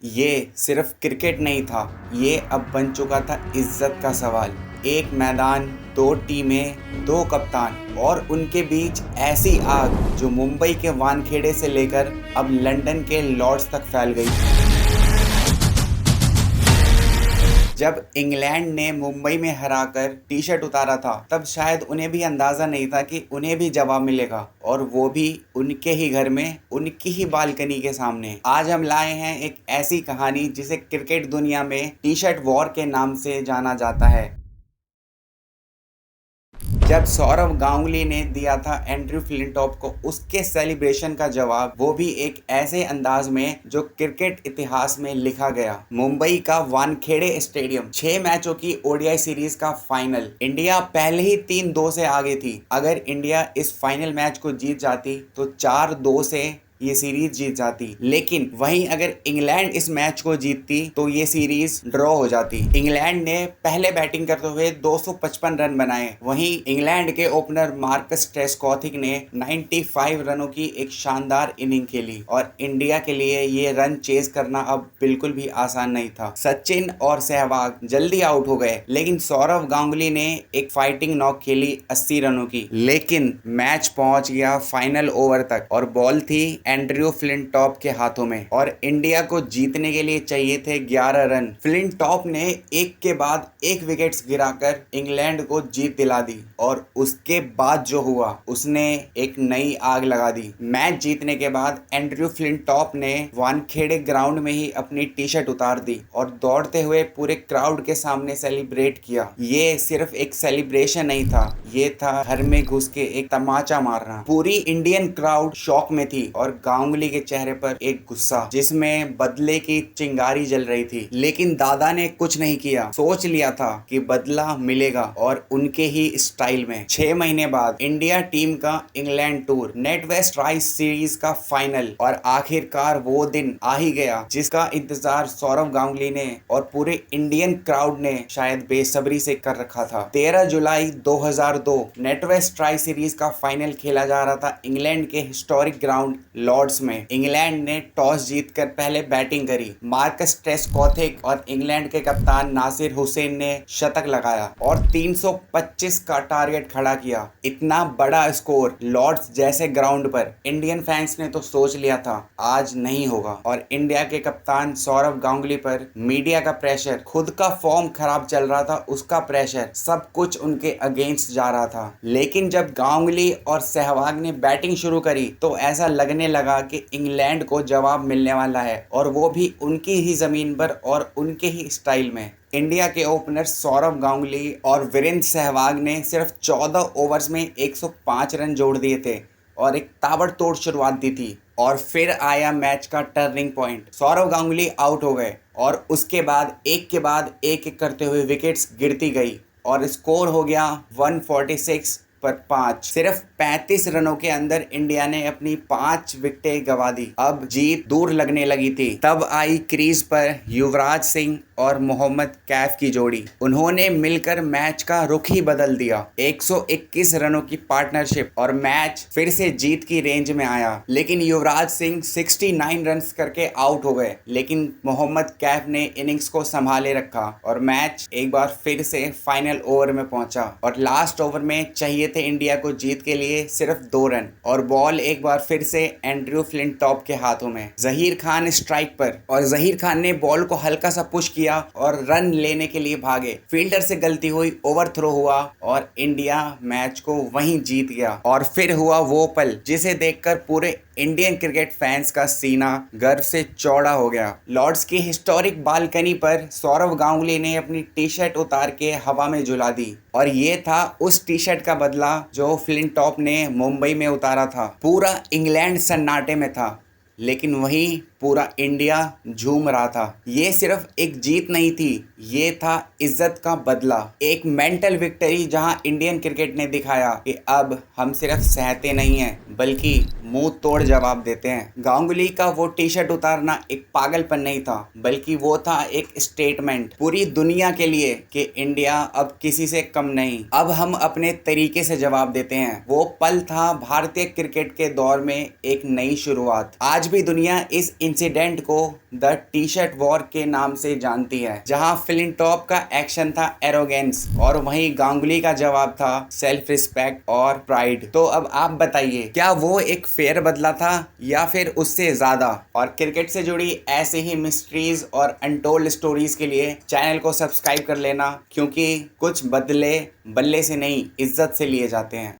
ये सिर्फ क्रिकेट नहीं था, ये अब बन चुका था इज्जत का सवाल। एक मैदान, दो टीमें, दो कप्तान और उनके बीच ऐसी आग जो मुंबई के वानखेड़े से लेकर अब लंदन के लॉर्ड्स तक फैल गई। जब इंग्लैंड ने मुंबई में हराकर टी शर्ट उतारा था, तब शायद उन्हें भी अंदाजा नहीं था कि उन्हें भी जवाब मिलेगा, और वो भी उनके ही घर में, उनकी ही बालकनी के सामने। आज हम लाए हैं एक ऐसी कहानी जिसे क्रिकेट दुनिया में टी शर्ट वॉर के नाम से जाना जाता है। जब सौरव गांगुली ने दिया था एंड्रयू फ्लिंटॉप को उसके सेलिब्रेशन का जवाब, वो भी एक ऐसे अंदाज में जो क्रिकेट इतिहास में लिखा गया। मुंबई का वानखेड़े स्टेडियम, 6 मैचों की ओडीआई सीरीज का फाइनल। इंडिया पहले ही 3-2 से आगे थी। अगर इंडिया इस फाइनल मैच को जीत जाती तो 4-2 से ये सीरीज जीत जाती, लेकिन वहीं अगर इंग्लैंड इस मैच को जीतती तो ये सीरीज ड्रॉ हो जाती। इंग्लैंड ने पहले बैटिंग करते हुए 255 रन बनाए। वहीं इंग्लैंड के ओपनर मार्कस ट्रेस्कॉथिक ने 95 रनों की एक शानदार इनिंग खेली, और इंडिया के लिए ये रन चेस करना अब बिल्कुल भी आसान नहीं था। सचिन और सहवाग जल्दी आउट हो गए, लेकिन सौरव गांगुली ने एक फाइटिंग नॉक खेली 80 रनों की। लेकिन मैच पहुंच गया फाइनल ओवर तक, और बॉल थी एंड्रयू फ्लिंटॉप के हाथों में, और इंडिया को जीतने के लिए चाहिए थे 11 रन। फ्लिंटॉप ने एक के बाद एक विकेट्स गिराकर इंग्लैंड को जीत दिला दी, और उसके बाद जो हुआ उसने एक नई आग लगा दी। मैच जीतने के बाद एंड्रयू फ्लिंटॉप ने वानखेड़े ग्राउंड में ही अपनी टी शर्ट उतार दी और दौड़ते हुए पूरे क्राउड के सामने सेलिब्रेट किया। ये सिर्फ एक सेलिब्रेशन नहीं था, ये था घर में घुस के एक तमाचा मारना। पूरी इंडियन क्राउड शॉक में थी, और गांगुली के चेहरे पर एक गुस्सा जिसमें बदले की चिंगारी जल रही थी। लेकिन दादा ने कुछ नहीं किया। सोच लिया था कि बदला मिलेगा, और उनके ही स्टाइल में। 6 महीने बाद इंडिया टीम का इंग्लैंड टूर, नेटवेस्ट ट्राइस सीरीज का फाइनल, और आखिरकार वो दिन आ ही गया जिसका इंतजार सौरव गांगुली ने और पूरे इंडियन क्राउड ने शायद बेसब्री से कर रखा था। 13 जुलाई 2002 नेटवेस्ट ट्राई सीरीज का फाइनल खेला जा रहा था इंग्लैंड के हिस्टोरिक ग्राउंड लॉर्ड्स में। इंग्लैंड ने टॉस जीतकर पहले बैटिंग करी। मार्कस ट्रेस्कॉथिक और इंग्लैंड के कप्तान नासिर हुसैन ने शतक लगाया और 325 का टारगेट खड़ा किया। इतना बड़ा स्कोर लॉर्ड्स जैसे ग्राउंड पर, इंडियन फैंस ने तो सोच लिया था आज नहीं होगा। और इंडिया के कप्तान सौरव गांगुली पर मीडिया का प्रेशर, खुद का फॉर्म खराब चल रहा था उसका प्रेशर, सब कुछ उनके अगेंस्ट जा रहा था। लेकिन जब गांगुली और सहवाग ने बैटिंग शुरू करी तो ऐसा लगने लगा कि इंग्लैंड को जवाब मिलने वाला है, और वो भी उनकी ही जमीन पर और उनके ही स्टाइल में। इंडिया के ओपनर सौरव गांगुली और वीरेंद्र सहवाग ने सिर्फ 14 ओवर्स में 105 रन जोड़ दिए थे और एक ताबड़तोड़ शुरुआत दी थी। और फिर आया मैच का turning point. Sourav Ganguly out हो गए, और उसके बाद एक करते हुए विकेट्स गिरती गई, और स्कोर हो गया 146 पर 5। सिर्फ 35 रनों के अंदर इंडिया ने अपनी 5 विकेटें गंवा दी। अब जीत दूर लगने लगी थी। तब आई क्रीज पर युवराज सिंह और मोहम्मद कैफ की जोड़ी। उन्होंने मिलकर मैच का रुख ही बदल दिया। 121 रनों की पार्टनरशिप, और मैच फिर से जीत की रेंज में आया। लेकिन युवराज सिंह 69 रन्स करके आउट हो गए, लेकिन मोहम्मद कैफ ने इनिंग्स को संभाले रखा, और मैच एक बार फिर से फाइनल ओवर में पहुंचा। और लास्ट ओवर में चाहिए थे इंडिया को जीत के लिए सिर्फ 2 रन, और बॉल एक बार फिर से एंड्रयू फ्लिंटॉप के हाथों में। जहीर खान स्ट्राइक पर, और जहीर खान ने बॉल को हल्का सा पुश किया और रन लेने के लिए भागे। फील्डर से गलती हुई, ओवर थ्रो हुआ, और इंडिया मैच को वहीं जीत गया। और फिर हुआ वो पल जिसे देखकर पूरे इंडियन क्रिकेट फैंस का सीना गर्व से चौड़ा हो गया। लॉर्ड्स की हिस्टोरिक बालकनी पर सौरव गांगुली ने अपनी टी शर्ट उतार के हवा में झुला दी, और ये था उस टी शर्ट का बदला जो फ्लिंटॉप ने मुंबई में उतारा था। पूरा इंग्लैंड सन्नाटे में था, लेकिन वहीं पूरा इंडिया झूम रहा था। ये सिर्फ एक जीत नहीं थी, ये था इज्जत का बदला। एक मेंटल विक्ट्री जहां इंडियन क्रिकेट ने दिखाया कि अब हम सिर्फ सहते नहीं हैं, बल्कि मुंह तोड़ जवाब देते हैं। गांगुली का वो टी शर्ट उतारना एक पागलपन नहीं था, बल्कि वो था एक स्टेटमेंट पूरी दुनिया के लिए कि इंडिया अब किसी से कम नहीं, अब हम अपने तरीके से जवाब देते हैं। वो पल था भारतीय क्रिकेट के दौर में एक नई शुरुआत। आज भी दुनिया इस इंसिडेंट को द टी शर्ट वॉर के नाम से जानती है, जहां फ्लिंटॉप का एक्शन था एरोगेंस और वहीं गांगुली का जवाब था सेल्फ रिस्पेक्ट और प्राइड। तो अब आप बताइए, क्या वो एक फेयर बदला था या फिर उससे ज्यादा? और क्रिकेट से जुड़ी ऐसे ही मिस्ट्रीज और अनटोल्ड स्टोरीज के लिए चैनल को सब्सक्राइब कर लेना, क्योंकि कुछ बदले बल्ले से नहीं, इज्जत से लिए जाते हैं।